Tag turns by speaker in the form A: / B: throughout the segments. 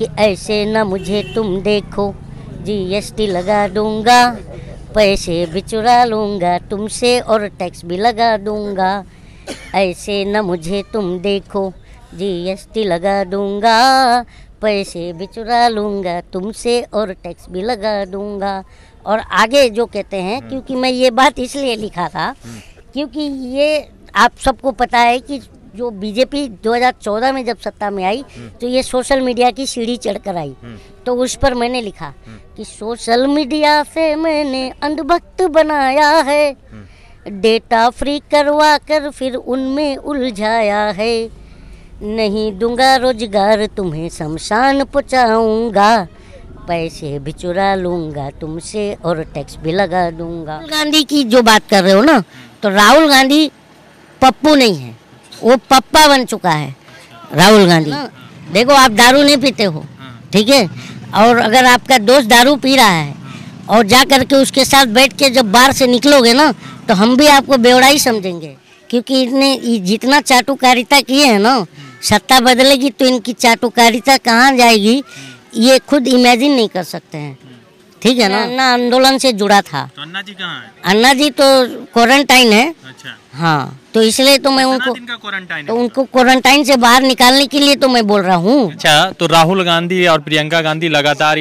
A: कि ऐसे न मुझे तुम देखो, जीएसटी लगा दूंगा, पैसे भी चुरा लूँगा तुमसे और टैक्स भी लगा दूंगा। ऐसे न मुझे तुम देखो, जीएसटी लगा दूंगा, पैसे भी चुरा लूँगा तुमसे और टैक्स भी लगा दूंगा। और आगे जो कहते हैं, क्योंकि मैं ये बात इसलिए लिखा था क्योंकि ये आप सबको पता है कि जो बीजेपी 2014 में जब सत्ता में आई तो ये सोशल मीडिया की सीढ़ी चढ़कर आई। तो उस पर मैंने लिखा कि सोशल मीडिया से मैंने अंधभक्त बनाया है, डेटा फ्री करवा कर फिर उनमें उलझाया है। नहीं दूंगा रोजगार तुम्हें शमशान पहुँचाऊंगा, पैसे भी चुरा लूँगा तुमसे और टैक्स भी लगा दूंगा। राहुल गांधी की जो बात कर रहे हो ना, तो राहुल गांधी पप्पू नहीं है, वो पप्पा बन चुका है राहुल गांधी। देखो आप दारू नहीं पीते हो, ठीक है, और अगर आपका दोस्त दारू पी रहा है और जा कर के उसके साथ बैठ के जब बाहर से निकलोगे ना, तो हम भी आपको बेवड़ा ही समझेंगे, क्योंकि इतने जितना चाटुकारिता किए हैं ना, सत्ता बदलेगी तो इनकी चाटुकारिता कहाँ जाएगी ये खुद इमेजिन नहीं कर सकते हैं, ठीक है ना। अन्ना आंदोलन से जुड़ा था।
B: तो अन्ना जी कहाँ है?
A: अन्ना जी तो क्वारंटाइन है।
B: अच्छा,
A: हाँ, तो इसलिए तो मैं उनको क्वारंटाइन से बाहर निकालने के लिए तो मैं बोल रहा हूँ।
B: अच्छा, तो राहुल गांधी और प्रियंका गांधी लगातार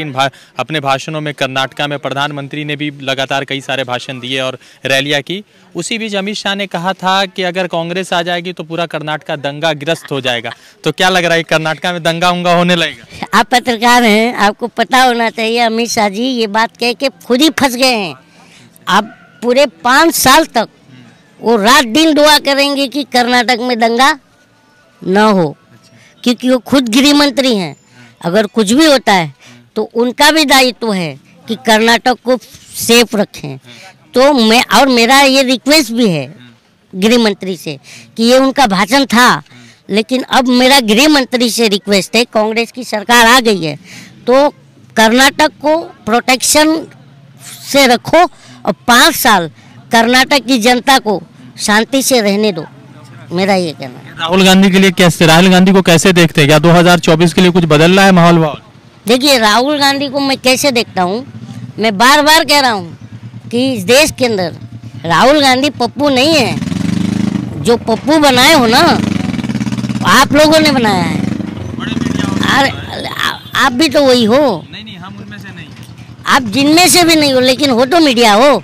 B: अपने भाषणों में, कर्नाटका में प्रधानमंत्री ने भी लगातार कई सारे भाषण दिए और रैलियां की। उसी बीच अमित शाह ने कहा था कि अगर कांग्रेस आ जाएगी तो पूरा कर्नाटका दंगा ग्रस्त हो जाएगा। तो क्या लग रहा है कर्नाटका में दंगा उंगा होने लगेगा?
A: आप पत्रकार हैं, आपको पता होना चाहिए अमित शाह जी ये बात कह के खुद ही फंस गए हैं। अब पूरे 5 साल तक वो रात दिन दुआ करेंगे कि कर्नाटक में दंगा न हो, क्योंकि वो खुद गृह मंत्री हैं। अगर कुछ भी होता है तो उनका भी दायित्व है कि कर्नाटक को सेफ रखें। तो मैं और मेरा ये रिक्वेस्ट भी है गृह मंत्री से कि ये उनका भाषण था, लेकिन अब मेरा गृह मंत्री से रिक्वेस्ट है, कांग्रेस की सरकार आ गई है तो कर्नाटक को प्रोटेक्शन से रखो और 5 साल कर्नाटक की जनता को शांति से रहने दो, मेरा ये कहना है।
B: राहुल गांधी के लिए कैसे, राहुल गांधी को कैसे देखते हैं? क्या 2024 के लिए कुछ बदल रहा है माहौल?
A: देखिए राहुल गांधी को मैं कैसे देखता हूँ, मैं बार बार कह रहा हूँ कि इस देश के अंदर राहुल गांधी पप्पू नहीं है। जो पप्पू बनाए हो ना, आप लोगों ने बनाया है। आप भी तो वही हो।
B: नहीं, हम उनमें से नहीं।
A: आप जिनमें से भी नहीं हो, लेकिन हो तो मीडिया हो,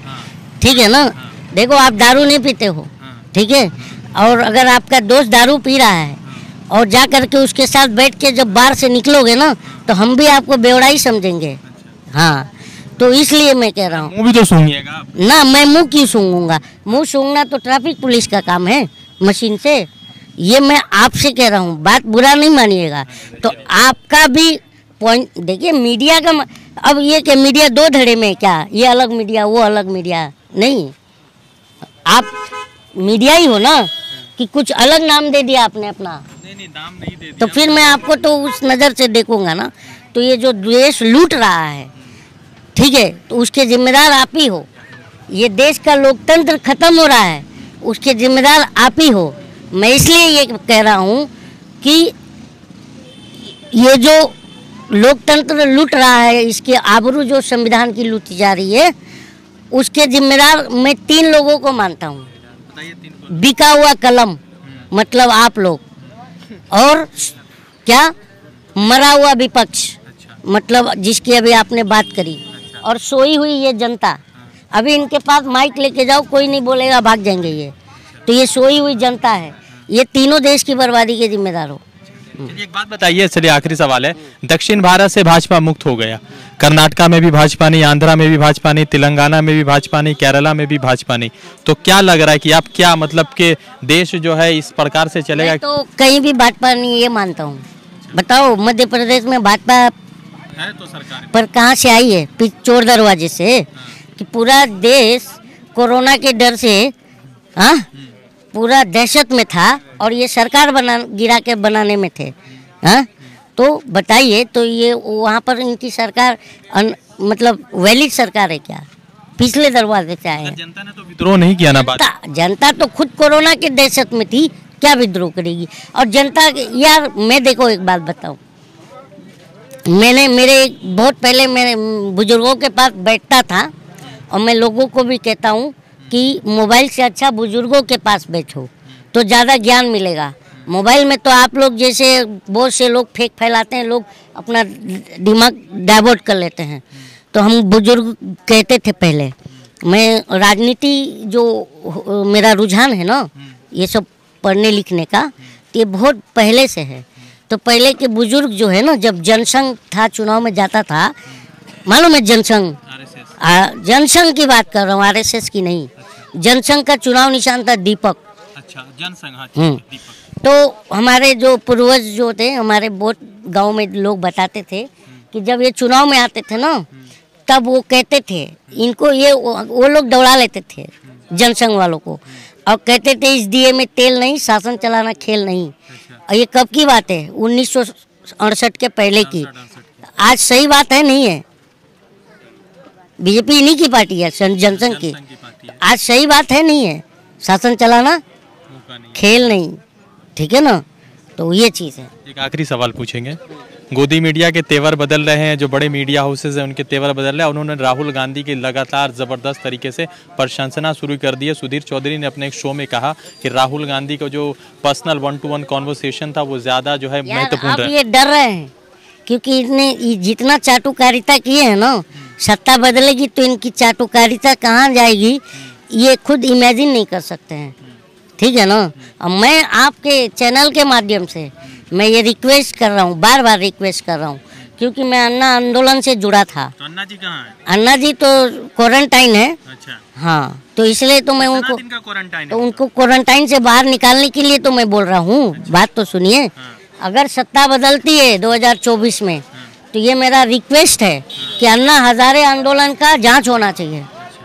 A: ठीक है ना। देखो आप दारू नहीं पीते हो, ठीक है, और अगर आपका दोस्त दारू पी रहा है और जा कर के उसके साथ बैठ के जब बाहर से निकलोगे ना, तो हम भी आपको बेवड़ा ही समझेंगे। हाँ, तो इसलिए मैं कह रहा हूँ।
B: मुँह भी तो सूंघिएगा
A: ना, मैं मुंह क्यों सूंघूंगा? मुंह सूंघना तो ट्रैफिक पुलिस का काम है, मशीन से। ये मैं आपसे कह रहा हूँ, बात बुरा नहीं मानिएगा। तो आपका भी पॉइंट देखिए, मीडिया का अब ये कि मीडिया 2 धड़े में क्या, ये अलग मीडिया वो अलग मीडिया नहीं। आप मीडिया ही हो ना, कि कुछ अलग नाम दे दिया आपने अपना।
B: नहीं, नाम नहीं दे दिया।
A: तो फिर मैं आपको तो उस नज़र से देखूंगा ना। तो ये जो देश लूट रहा है, ठीक है, तो उसके जिम्मेदार आप ही हो। ये देश का लोकतंत्र खत्म हो रहा है, उसके जिम्मेदार आप ही हो। मैं इसलिए ये कह रहा हूँ कि ये जो लोकतंत्र लूट रहा है, इसके आबरू जो संविधान की लूटी जा रही है, उसके जिम्मेदार मैं 3 लोगों को मानता हूँ। बिका हुआ कलम मतलब आप लोग, और क्या मरा हुआ विपक्ष मतलब जिसकी अभी आपने बात करी, और सोई हुई ये जनता। अभी इनके पास माइक लेके जाओ, कोई नहीं बोलेगा, भाग जाएंगे ये। तो ये सोई हुई जनता है, ये तीनों देश की बर्बादी के जिम्मेदार हो।
B: एक बात बताइए, चलिए आखिरी सवाल है। दक्षिण भारत से भाजपा मुक्त हो गया, कर्नाटका में भी भाजपा नहीं, आंध्रा में भी भाजपा नहीं, तेलंगाना में भी भाजपा नहीं, केरला में भी भाजपा नहीं। तो क्या लग रहा है कि आप क्या मतलब कि देश जो है इस प्रकार से चलेगा?
A: मैं तो कहीं भी भाजपा नहीं ये मानता हूँ। बताओ मध्य प्रदेश में भाजपा
B: है तो सरकार
A: पर कहाँ से आई है? चोर दरवाजे से। कि पूरा देश कोरोना के डर से पूरा दहशत में था और ये सरकार गिरा के बनाने में थे। तो बताइए, तो ये वहाँ पर इनकी सरकार मतलब वैलिड सरकार है क्या? पिछले दरवाजे से आए हैं।
B: जनता ने तो विद्रोह नहीं किया ना।
A: जनता तो खुद कोरोना के दहशत में थी, क्या विद्रोह करेगी? और जनता यार, मैं देखो एक बात बताऊं, मैंने बहुत पहले मेरे बुजुर्गों के पास बैठता था, और मैं लोगों को भी कहता हूँ कि मोबाइल से अच्छा बुजुर्गों के पास बैठो तो ज़्यादा ज्ञान मिलेगा। मोबाइल में तो आप लोग जैसे बहुत से लोग फेक फैलाते हैं, लोग अपना दिमाग डाइवर्ट कर लेते हैं। तो हम बुजुर्ग कहते थे पहले, मैं राजनीति जो मेरा रुझान है ना ये सब पढ़ने लिखने का, तो ये बहुत पहले से है। तो पहले के बुजुर्ग जो है ना, जब जनसंघ था चुनाव में जाता था, मालूम है जनसंघ, जनसंघ की बात कर रहा हूँ, आरएसएस की नहीं। जनसंघ का चुनाव निशान था दीपक।
B: अच्छा, जनसंघ, हाँ, दीपक।
A: तो हमारे जो पूर्वज जो थे, हमारे बहुत गांव में लोग बताते थे कि जब ये चुनाव में आते थे ना, तब वो कहते थे इनको, ये वो लोग दौड़ा लेते थे जनसंघ वालों को, और कहते थे इस दिए में तेल नहीं, शासन चलाना खेल नहीं। और ये कब की बात है? 1968 के पहले की। आज सही बात है नहीं है? बीजेपी इन्हीं की पार्टी है, जनसंघ की। आज सही बात है नहीं है? शासन चलाना खेल नहीं, ठीक है ना? तो ये चीज़ है।
B: एक आखिरी सवाल पूछेंगे। गोदी मीडिया के तेवर बदल रहे हैं, जो बड़े मीडिया हाउसेज हैं उनके तेवर बदल रहे हैं। उन्होंने राहुल गांधी की लगातार ज़बरदस्त तरीके से प्रशंसना शुरू कर दी है। सुधीर चौधरी ने अपने एक शो में कहा कि राहुल गांधी को जो पर्सनल 1-to-1 कॉन्वर्सेशन था वो ज़्यादा जो है महत्वपूर्ण है।
A: ये डर रहे हैं क्योंकि इतने जितना चाटुकारिता किए हैं ना, सत्ता बदलेगी तो इनकी चाटुकारिता कहाँ जाएगी ये खुद इमेजिन नहीं कर सकते हैं, ठीक है ना? अब मैं आपके चैनल के माध्यम से मैं ये रिक्वेस्ट कर रहा हूँ, बार बार रिक्वेस्ट कर रहा हूँ, क्योंकि मैं अन्ना आंदोलन से जुड़ा था।
B: तो अन्ना जी कहाँ है?
A: अन्ना जी तो क्वारंटाइन है।
B: अच्छा।
A: हाँ, तो इसलिए तो मैं उनको क्वारंटाइन से बाहर निकालने के लिए तो मैं बोल रहा हूँ। अच्छा। बात तो सुनिए। हाँ। अगर सत्ता बदलती है 2024 में, तो ये मेरा रिक्वेस्ट है कि अन्ना हजारे आंदोलन का जाँच होना चाहिए।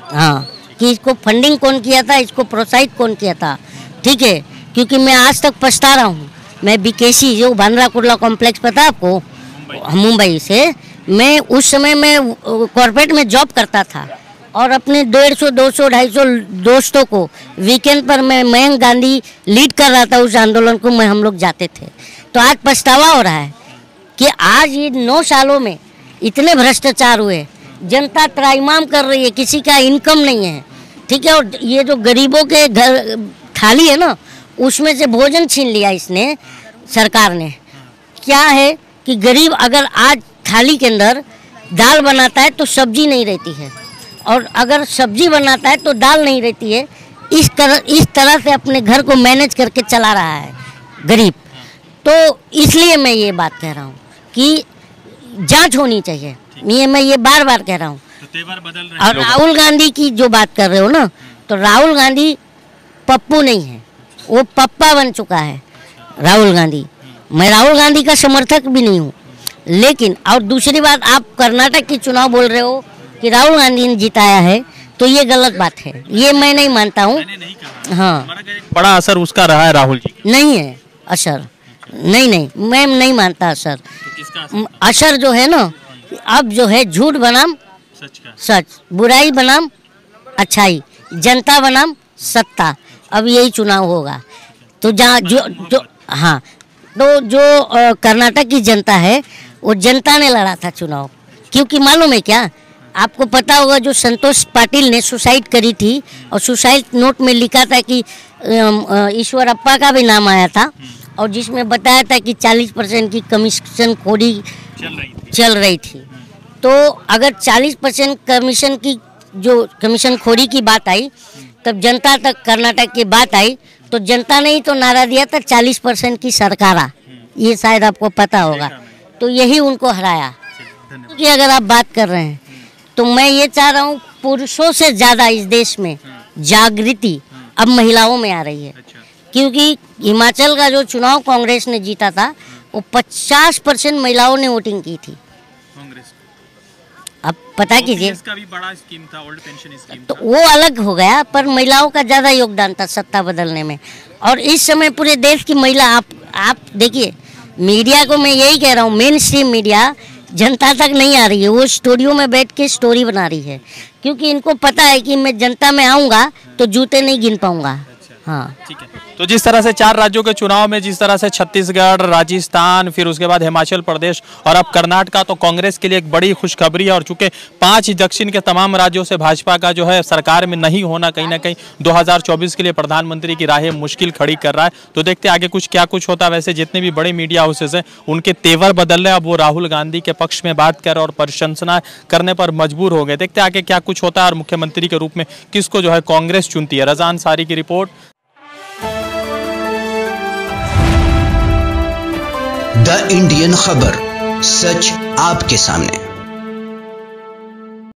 A: हाँ, कि इसको फंडिंग कौन किया था, इसको प्रोत्साहित कौन किया था, ठीक है? क्योंकि मैं आज तक पछता रहा हूँ। मैं बीकेसी जो बांद्रा कुर्ला कॉम्प्लेक्स पता है आपको, मुंबई से, मैं उस समय में कॉर्पोरेट में जॉब करता था और अपने 150, 200, 250 दोस्तों को वीकेंड पर मैं मयंक गांधी लीड कर रहा था उस आंदोलन को, मैं हम लोग जाते थे। तो आज पछतावा हो रहा है कि आज ये 9 सालों में इतने भ्रष्टाचार हुए, जनता त्राहिमाम कर रही है, किसी का इनकम नहीं है, ठीक है? और ये जो गरीबों के घर थाली है ना, उसमें से भोजन छीन लिया इसने, सरकार ने। क्या है कि गरीब अगर आज थाली के अंदर दाल बनाता है तो सब्जी नहीं रहती है, और अगर सब्जी बनाता है तो दाल नहीं रहती है। इस तरह से अपने घर को मैनेज करके चला रहा है गरीब। तो इसलिए मैं ये बात कह रहा हूँ कि जांच होनी चाहिए। मैं ये बार बार कह रहा हूँ। और राहुल गांधी की जो बात कर रहे हो ना, तो राहुल गांधी पप्पू नहीं है, वो पप्पा बन चुका है राहुल गांधी। मैं राहुल गांधी का समर्थक भी नहीं हूँ, लेकिन और दूसरी बात, आप कर्नाटक की चुनाव बोल रहे हो कि राहुल गांधी ने जिताया है, तो ये गलत बात है, ये मैं नहीं मानता हूँ। हाँ,
B: बड़ा असर उसका रहा है राहुल जी?
A: नहीं है असर, नहीं, मैं नहीं मानता असर। असर जो है ना, अब जो है झूठ बनाम सच, बुराई बनाम अच्छाई, जनता बनाम सत्ता, अब यही चुनाव होगा। तो जहाँ जो हाँ, तो जो कर्नाटक की जनता है, वो जनता ने लड़ा था चुनाव। क्योंकि मालूम है क्या, आपको पता होगा, जो संतोष पाटिल ने सुसाइड करी थी और सुसाइड नोट में लिखा था कि ईश्वरप्पा का भी नाम आया था, और जिसमें बताया था कि 40% की कमीशन खोरी चल रही थी। तो अगर 40% कमीशन की जो कमीशन खोरी की बात आई, तब जनता तक कर्नाटक की बात आई, तो जनता ने ही तो नारा दिया था 40% की सरकारा, ये शायद आपको पता होगा। तो यही उनको हराया। क्योंकि अगर आप बात कर रहे हैं, तो मैं ये चाह रहा हूँ, पुरुषों से ज़्यादा इस देश में जागृति अब महिलाओं में आ रही है। क्योंकि हिमाचल का जो चुनाव कांग्रेस ने जीता था, वो 50% महिलाओं ने वोटिंग की थी। अब पता कीजिए,
B: का भी बड़ा स्कीम था, ओल्ड पेंशन स्कीम
A: तो वो अलग हो गया, पर महिलाओं का ज़्यादा योगदान था सत्ता बदलने में। और इस समय पूरे देश की महिला, आप देखिए, मीडिया को मैं यही कह रहा हूँ, मेन स्ट्रीम मीडिया जनता तक नहीं आ रही है, वो स्टूडियो में बैठ के स्टोरी बना रही है, क्योंकि इनको पता है कि मैं जनता में आऊँगा तो जूते नहीं गिन पाऊँगा। हाँ,
B: ठीक है। तो जिस तरह से 4 राज्यों के चुनाव में जिस तरह से छत्तीसगढ़, राजस्थान, फिर उसके बाद हिमाचल प्रदेश और अब कर्नाटक, तो कांग्रेस के लिए एक बड़ी खुशखबरी है। और चूंकि 5 दक्षिण के तमाम राज्यों से भाजपा का जो है सरकार में नहीं होना कहीं ना कहीं 2024 के लिए प्रधानमंत्री की राहें मुश्किल खड़ी कर रहा है। तो देखते आगे क्या कुछ होता है। वैसे जितने भी बड़े मीडिया हाउसेस हैं उनके तेवर बदल रहे हैं। अब वो राहुल गांधी के पक्ष में बात कर और प्रशंसना करने पर मजबूर हो गए। देखते आगे क्या कुछ होता है और मुख्यमंत्री के रूप में किसको जो है कांग्रेस चुनती है। रज़ा अंसारी की रिपोर्ट।
C: द इंडियन खबर, सच आपके सामने।